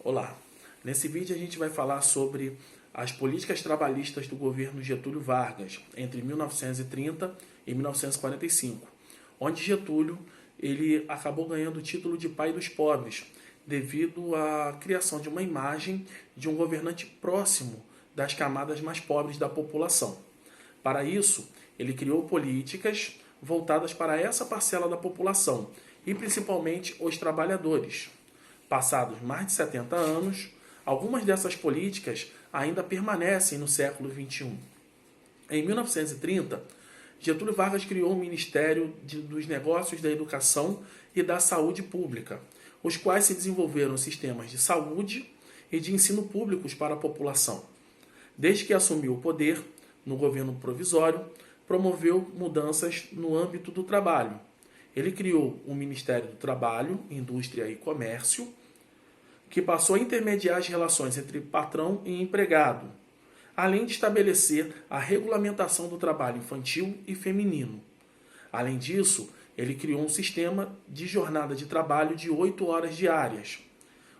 Olá, nesse vídeo a gente vai falar sobre as políticas trabalhistas do governo Getúlio Vargas entre 1930 e 1945, onde Getúlio ele acabou ganhando o título de pai dos pobres devido à criação de uma imagem de um governante próximo das camadas mais pobres da população. Para isso, ele criou políticas voltadas para essa parcela da população e principalmente os trabalhadores. Passados mais de 70 anos, algumas dessas políticas ainda permanecem no século XXI. Em 1930, Getúlio Vargas criou o Ministério dos Negócios da Educação e da Saúde Pública, os quais se desenvolveram sistemas de saúde e de ensino públicos para a população. Desde que assumiu o poder, no governo provisório, promoveu mudanças no âmbito do trabalho. Ele criou o Ministério do Trabalho, Indústria e Comércio, que passou a intermediar as relações entre patrão e empregado, além de estabelecer a regulamentação do trabalho infantil e feminino. Além disso, ele criou um sistema de jornada de trabalho de 8 horas diárias,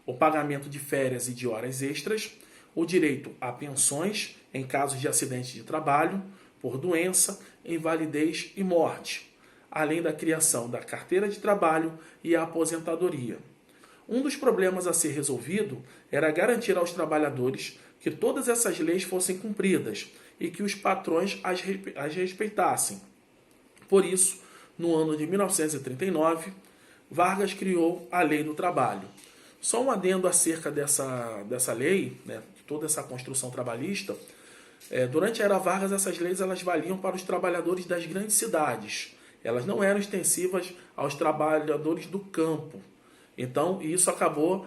o pagamento de férias e de horas extras, o direito a pensões em casos de acidente de trabalho, por doença, invalidez e morte, além da criação da carteira de trabalho e a aposentadoria. Um dos problemas a ser resolvido era garantir aos trabalhadores que todas essas leis fossem cumpridas e que os patrões as respeitassem. Por isso, no ano de 1939, Vargas criou a Lei do Trabalho. Só um adendo acerca dessa lei, toda essa construção trabalhista. Durante a era Vargas, essas leis elas valiam para os trabalhadores das grandes cidades. Elas não eram extensivas aos trabalhadores do campo. Então, isso acabou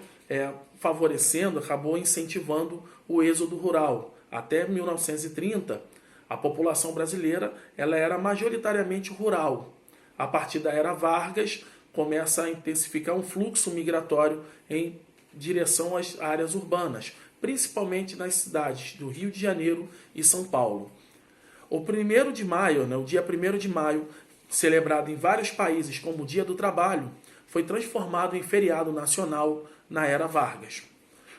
favorecendo, acabou incentivando o êxodo rural. Até 1930, a população brasileira ela era majoritariamente rural. A partir da era Vargas, começa a intensificar um fluxo migratório em direção às áreas urbanas, principalmente nas cidades do Rio de Janeiro e São Paulo. O 1º de maio, o dia 1º de maio, celebrado em vários países como o Dia do Trabalho, foi transformado em feriado nacional na era Vargas.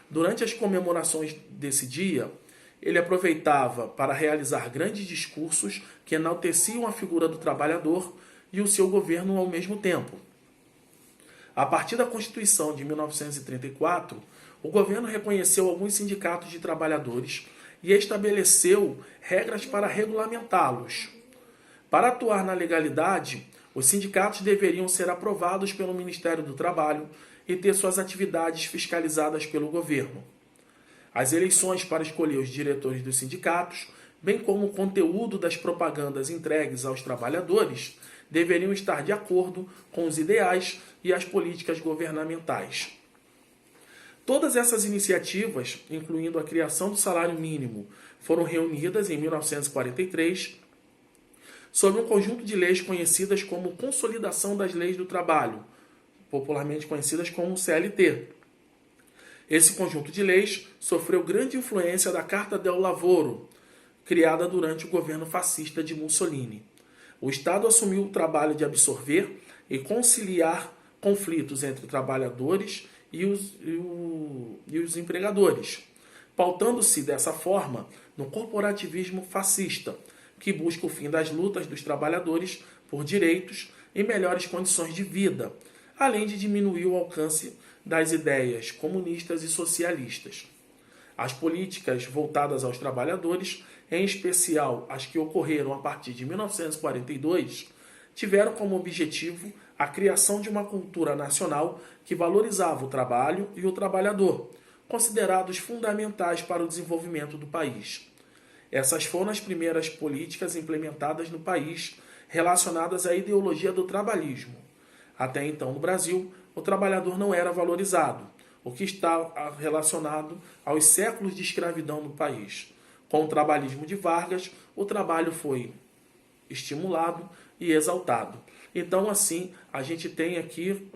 Durante as comemorações desse dia, ele aproveitava para realizar grandes discursos que enalteciam a figura do trabalhador e o seu governo ao mesmo tempo. A partir da Constituição de 1934, o governo reconheceu alguns sindicatos de trabalhadores e estabeleceu regras para regulamentá-los. Para atuar na legalidade, os sindicatos deveriam ser aprovados pelo Ministério do Trabalho e ter suas atividades fiscalizadas pelo governo. As eleições para escolher os diretores dos sindicatos, bem como o conteúdo das propagandas entregues aos trabalhadores, deveriam estar de acordo com os ideais e as políticas governamentais. Todas essas iniciativas, incluindo a criação do salário mínimo, foram reunidas em 1943 sob um conjunto de leis conhecidas como Consolidação das Leis do Trabalho, popularmente conhecidas como CLT. Esse conjunto de leis sofreu grande influência da Carta del Lavoro, criada durante o governo fascista de Mussolini. O Estado assumiu o trabalho de absorver e conciliar conflitos entre trabalhadores e os empregadores, pautando-se dessa forma no corporativismo fascista, que busca o fim das lutas dos trabalhadores por direitos e melhores condições de vida, além de diminuir o alcance das ideias comunistas e socialistas. As políticas voltadas aos trabalhadores, em especial as que ocorreram a partir de 1942, tiveram como objetivo a criação de uma cultura nacional que valorizava o trabalho e o trabalhador, considerados fundamentais para o desenvolvimento do país. Essas foram as primeiras políticas implementadas no país relacionadas à ideologia do trabalhismo. Até então, no Brasil, o trabalhador não era valorizado, o que está relacionado aos séculos de escravidão no país. Com o trabalhismo de Vargas, o trabalho foi estimulado e exaltado. Então, assim, a gente tem aqui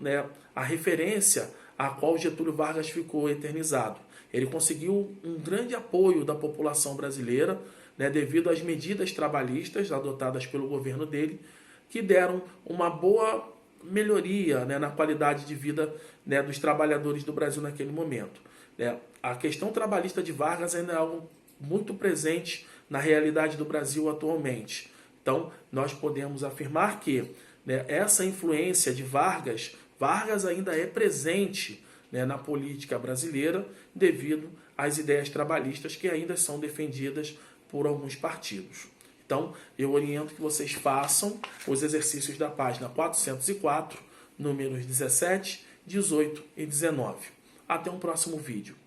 a referência a qual Getúlio Vargas ficou eternizado. Ele conseguiu um grande apoio da população brasileira, devido às medidas trabalhistas adotadas pelo governo dele, que deram uma boa melhoria, né, na qualidade de vida, né, dos trabalhadores do Brasil naquele momento. Né? A questão trabalhista de Vargas ainda é algo muito presente na realidade do Brasil atualmente. Então, nós podemos afirmar que, né, essa influência de Vargas ainda é presente, né, na política brasileira devido às ideias trabalhistas que ainda são defendidas por alguns partidos. Então, eu oriento que vocês façam os exercícios da página 404, números 17, 18 e 19. Até um próximo vídeo.